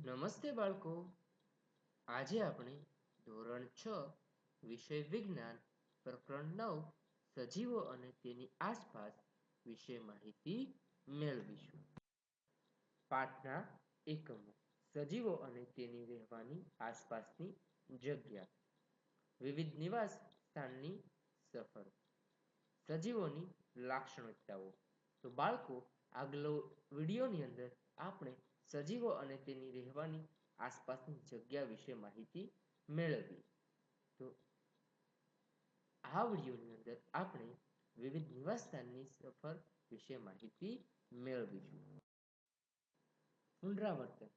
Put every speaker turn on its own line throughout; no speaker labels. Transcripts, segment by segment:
નમસ્તે બાળકો, આજે આપણે ધોરણ 6 વિષય વિજ્ઞાન પ્રકરણ 9 સજીવો અને તેની આસપાસ વિશે માહિતી મેળવીશું. પાઠના એકમો: સજીવો અને તેની રહેવાની આસપાસની જગ્યા, વિવિધ નિવાસ સ્થાનની સફર, સજીવોની લાક્ષણિકતાઓ. તો બાળકો, આગલો વિડીયોની અંદર આપણે સજીવો અને તેની રહેવાની આસપાસની જગ્યા વિશે માહિતી મેળવી. તો આ વિડીયોની અંદર આપણે વિવિધ નિવાસસ્થાનની સફર વિશે માહિતી મેળવીશું. પુનરાવર્તન: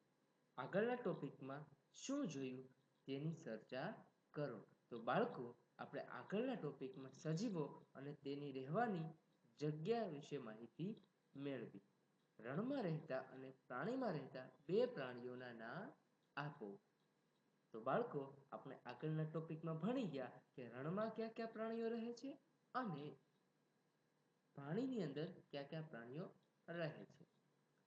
આગળના ટોપિકમાં શું જોયું તેની ચર્ચા કરો. તો બાળકો, આપણે આગળના ટોપિકમાં સજીવો અને તેની રહેવાની જગ્યા વિશે માહિતી મેળવી. રણમાં રહેતા અને પાણીમાં રહેતા બે પ્રાણીઓના નામ આપો. તો બાળકો, આપણે આગળના ટોપિકમાં ભણી ગયા કે રણમાં કયા કયા પ્રાણીઓ રહે છે અને પાણીની અંદર કયા કયા પ્રાણીઓ રહે છે.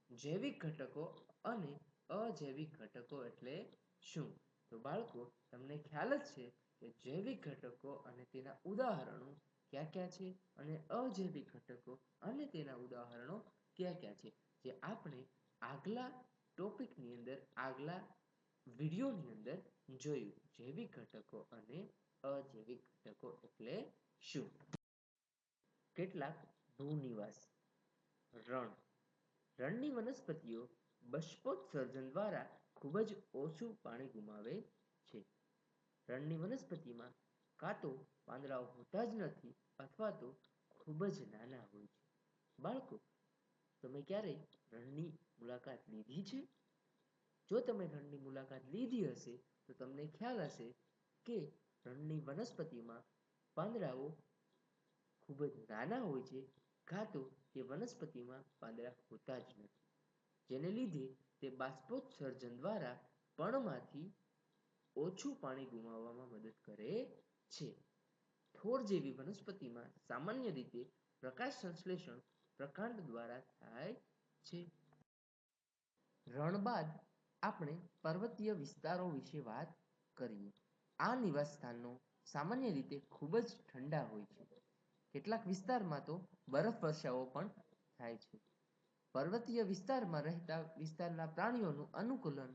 જૈવિક ઘટકો અને અજૈવિક ઘટકો એટલે શું? તો બાળકો, તમને ખ્યાલ જ છે કે જૈવિક ઘટકો અને તેના ઉદાહરણો કયા કયા છે અને અજૈવિક ઘટકો અને તેના ઉદાહરણો કયા કયા છે, જે આપણે આગલા ટોપિકની અંદર આગલા વિડીયોની અંદર જોયું. જૈવિક ઘટકો અને અજૈવિક ઘટકો એટલે શું? કેટલાક ભૂનિવાસ. રણની વનસ્પતિઓ બાષ્પોત્સર્જન દ્વારા ખૂબ જ ઓછું પાણી ગુમાવે છે. રણની વનસ્પતિમાં કાં તો પાંદડાઓ હોતા જ નથી અથવા તો ખૂબ જ નાના હોય છે. બાળકો, તમે ક્યારેય રણની મુલાકાત લીધી છે? જો તમે રણની મુલાકાત લીધી હશે તો તમને ખ્યાલ હશે કે રણની વનસ્પતિમાં પાંદડાઓ ખૂબ જ નાના હોય છે, કાં તો તે વનસ્પતિમાં પાંદડા હોતા જ નથી, જેને લીધે તે બાષ્પોત્સર્જન દ્વારા પર્ણમાંથી ઓછું પાણી ગુમાવવામાં મદદ કરે છે. થોર જેવી વનસ્પતિમાં સામાન્ય રીતે પ્રકાશ સંશ્લેષણ પ્રકાંડ દ્વારા થાય છે. રણ બાદ આપણે પર્વતીય વિસ્તારો વિશે વાત કરીએ. આ નિવાસ સ્થાનો સામાન્ય રીતે ખૂબ જ ઠંડા હોય છે. કેટલાક વિસ્તારમાં તો બરફવર્ષાઓ પણ થાય છે. પર્વતીય વિસ્તારમાં રહેતા વિસ્તારના પ્રાણીઓનું અનુકૂલન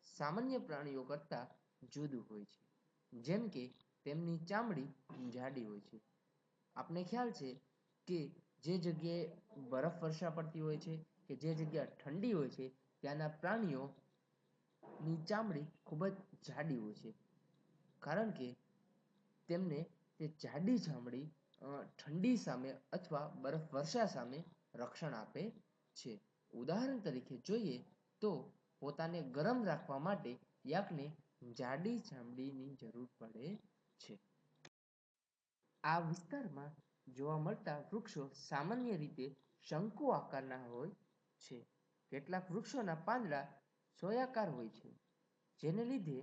સામાન્ય પ્રાણીઓ કરતાં જુદું હોય છે. જેમ કે તેમની ચામડી જાડી હોય છે. આપને ખ્યાલ છે કે જે જગ્યાએ બરફવર્ષા પડતી હોય છે કે જે જગ્યા ઠંડી હોય છે ત્યાંના પ્રાણીઓની ચામડી ખૂબ જ જાડી હોય છે, કારણ કે તેમને તે જાડી ચામડી ઠંડી સામે અથવા બરફવર્ષા સામે રક્ષણ આપે છે. ઉદાહરણ તરીકે જોઈએ તો પોતાને ગરમ રાખવા માટે યાકને જાડી ચામડીની જરૂર પડે છે. આ વિસ્તારમાં જોવા મળતા વૃક્ષો સામાન્ય રીતે શંકુ આકારના હોય છે. કેટલાક વૃક્ષોના પાંદડા સોયાકાર હોય છે, જેને લીધે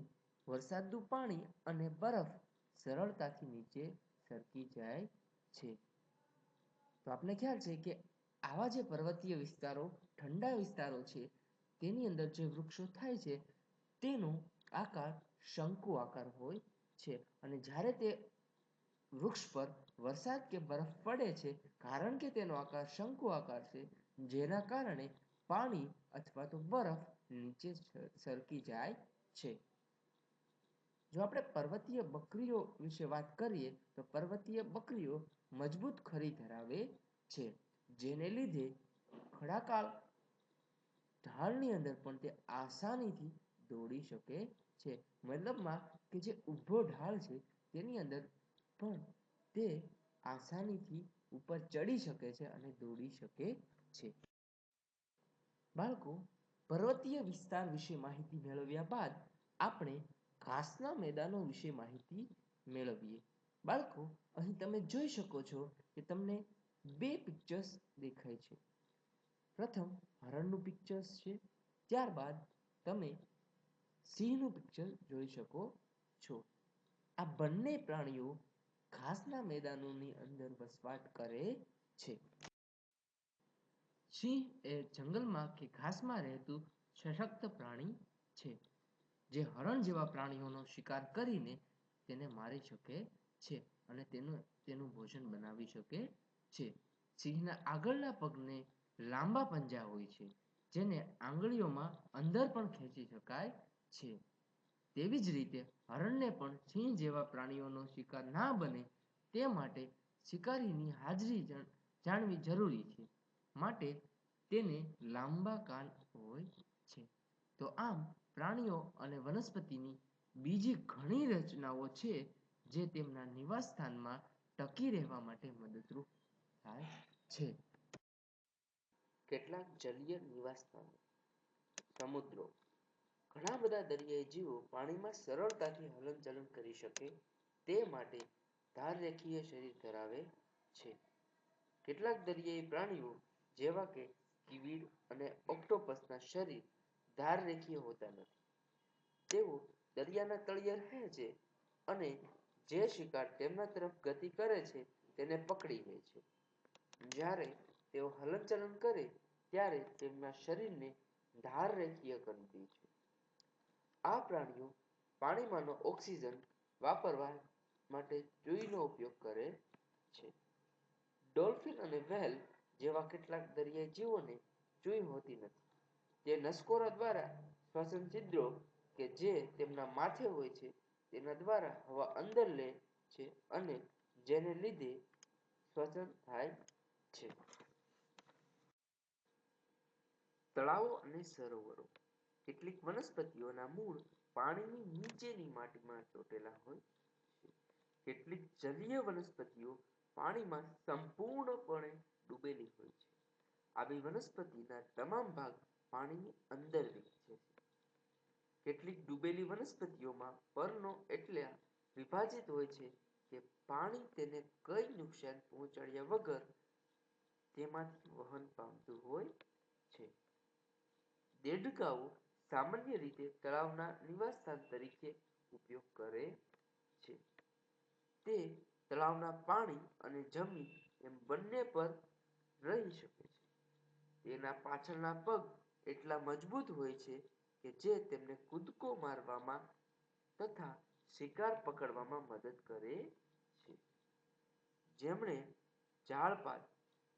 વરસાદનું પાણી અને બરફ સરળતાથી નીચે સરકી જાય છે. તો આપને ખ્યાલ છે કે આવા જે પર્વતીય વિસ્તારો, ઠંડા વિસ્તારો છે, તેની અંદર જે વૃક્ષો થાય છે તેનો આકાર શંકુ આકાર હોય છે, અને જ્યારે તે વૃક્ષ પર વરસાદ કે બરફ પડે છે, કારણ કે તેનો આકાર શંકુ આકાર છે, જેના કારણે પાણી અથવા તો બરફ નીચે સરકી જાય છે. જો આપણે પર્વતીય બકરીઓ વિશે વાત કરીએ તો પર્વતીય બકરીઓ મજબૂત ખરી ધરાવે છે, જેને લીધે ખડાકાળ ઢાળની અંદર પણ તે આસાનીથી દોડી શકે છે. મતલબમાં કે જે ઊભો ઢાળ છે તેની અંદર પણ તે આસાનીથી ઉપર ચડી શકે છે અને દોડી શકે છે. બાળકો, પર્વતીય વિસ્તાર વિશે માહિતી મેળવ્યા બાદ આપણે ઘાસના મેદાનો વિશે માહિતી મેળવીએ. બાળકો, અહીં તમે જોઈ શકો છો કે તમને બે પિક્ચર્સ દેખાય છે. પ્રથમ હરણનું પિક્ચર્સ છે, ત્યારબાદ તમે સિંહનું પિક્ચર જોઈ શકો છો. આ બંને પ્રાણીઓ ઘાસના મેદાનોની અંદર વસવાટ કરે છે. સિંહ એ જંગલમાં કે ઘાસમાં રહેતું સશક્ત પ્રાણી છે, જે હરણ જેવા પ્રાણીઓનો શિકાર કરીને તેને મારી શકે છે અને તેનું ભોજન બનાવી શકે છે. સિંહના આગળના પગને લાંબા પંજા હોય છે, જેને આંગળીઓમાં અંદર પણ ખેંચી શકાય છે. તેવી જ રીતે હરણને પણ સિંહ જેવા પ્રાણીઓનો શિકાર ના બને તે માટે શિકારીની હાજરી જાણવી જરૂરી છે. માટે તેને લાંબા કાન હોય છે. તો આમ પ્રાણીઓ અને વનસ્પતિની બીજી ઘણી રચનાઓ છે જે તેમના નિવાસ સ્થાનમાં ટકી રહેવા માટે મદદરૂપ થાય છે. કેટલાક જલીય નિવાસસ્થાનો. સમુદ્રો. ઘણા બધા દરિયાઈ જીવો પાણીમાં સરળતાથી હલનચલન કરી શકે તે માટે ધારરેખીય શરીર ધરાવે છે. કેટલાક દરિયાઈ પ્રાણીઓ જેવા કે કીવીડ અને ઓક્ટોપસના શરીર ધારરેખીય હોતા નથી. તેઓ દરિયાના તળિયે રહે છે અને જે શિકાર તેમના તરફ ગતિ કરે છે તેને પકડી લે છે. જ્યારે તેઓ હલનચલન કરે ત્યારે તેમના શરીરને ધારરેખીય કરી દે છે. આ પ્રાણીઓ પાણીમાંનો ઓક્સિજન વાપરવા માટે રૂઈનો ઉપયોગ કરે છે. ડોલ્ફિન અને વ્હેલ જેવા કેટલાક દરિયાઈ જીવોને રૂઈ હોતી નથી. તે નસકોરા દ્વારા શ્વસન છિદ્રો કે જે તેમના માથે હોય છે તેના દ્વારા હવા અંદર લે છે અને જેને લીધે શ્વસન થાય છે. તળાવો અને સરોવરો. કેટલીક વનસ્પતિઓના મૂળ પાણીની નીચેની માટીમાં ચોટેલા હોય છે. કેટલીક જલીય વનસ્પતિઓ પાણીમાં સંપૂર્ણપણે ડૂબેલી હોય છે. આવી વનસ્પતિના તમામ ભાગ પાણીની અંદર વિકસે છે. કેટલીક ડૂબેલી વનસ્પતિઓમાં પર્ણો એટલા વિભાજિત હોય છે કે પાણી તેને કઈ નુકસાન પહોંચાડ્યા વગર તેમાંથી વહન પામતું હોય છે. દેડકાઓ સામાન્ય રીતે તળાવના નિવાસસ્થાન તરીકે ઉપયોગ કરે છે. તે તળાવના પાણી અને જમીન એમ બંને પર રહી શકે છે. તેના પાછળના પગ એટલા મજબૂત હોય છે કે જે તેમને કૂદકો મારવામાં તથા શિકાર પકડવામાં મદદ કરે છે. જેમણે ઝાડપાત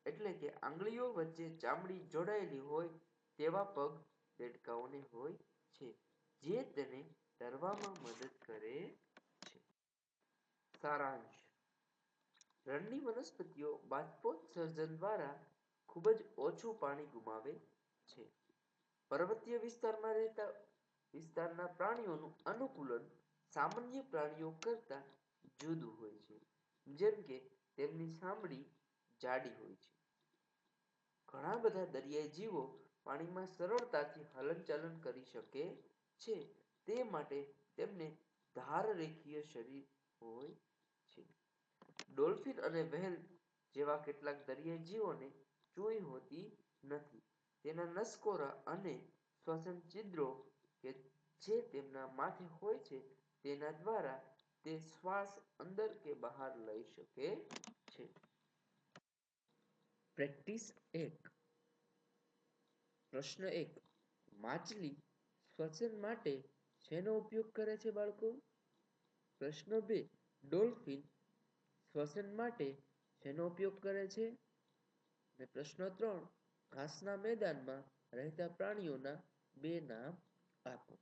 એટલે કે આંગળીઓ વચ્ચે ચામડી જોડાયેલી હોય તેવા પગ દેડકાઓને હોય છે, જે તેને તરવામાં મદદ કરે છે. સારાંશ. રણની વનસ્પતિઓ બાષ્પોત્સર્જન દ્વારા ખૂબ જ ઓછું પાણી ગુમાવે છે. પર્વતીય વિસ્તારના પ્રાણીઓનું અનુકૂલન સામાન્ય પ્રાણીઓ કરતા જુદું હોય છે. જેમ કે તેમની ચામડી જાડી હોય છે. ઘણા બધા દરિયાઈ જીવો પાણીમાં સરળતાથી હલનચલન કરી શકે છે. તે માટે તેમને ધારરેખીય શરીર હોય છે. ડોલ્ફિન અને વ્હેલ જેવા કેટલાક દરિયાઈ જીવોને ચૂંઈ હોતી નથી. તેના નસકોરા અને શ્વસન છિદ્રો કે જે તેમના માથે હોય છે તેના દ્વારા તે શ્વાસ અંદર કે બહાર લઈ શકે છે. પ્રેક્ટિસ 1. પ્રશ્ન 1. માછલી શ્વસન માટે શેનો ઉપયોગ કરે છે બાળકો? પ્રશ્ન 2. ડોલ્ફિન શ્વસન માટે શેનો ઉપયોગ કરે છે? અને પ્રશ્ન 3. ઘાસના મેદાનમાં રહેતા પ્રાણીઓના 2 નામ આપો.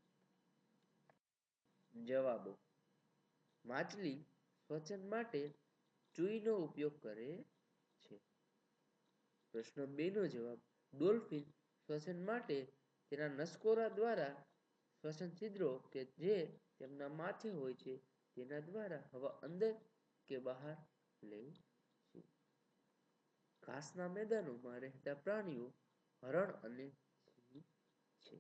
જવાબો. માછલી શ્વસન માટે ચૂઈનો ઉપયોગ કરે છે. પ્રશ્ન 2 નો જવાબ. ડોલ્ફિન શ્વસન માટે તેના નસકોરા દ્વારા શ્વસન છિદ્રો કે જે તેમના માથે હોય છે તેના દ્વારા હવા અંદર કે બહાર લે છે. ઘાસના મેદાનોમાં રહેતા પ્રાણીઓ હરણ અને સિંહ છે.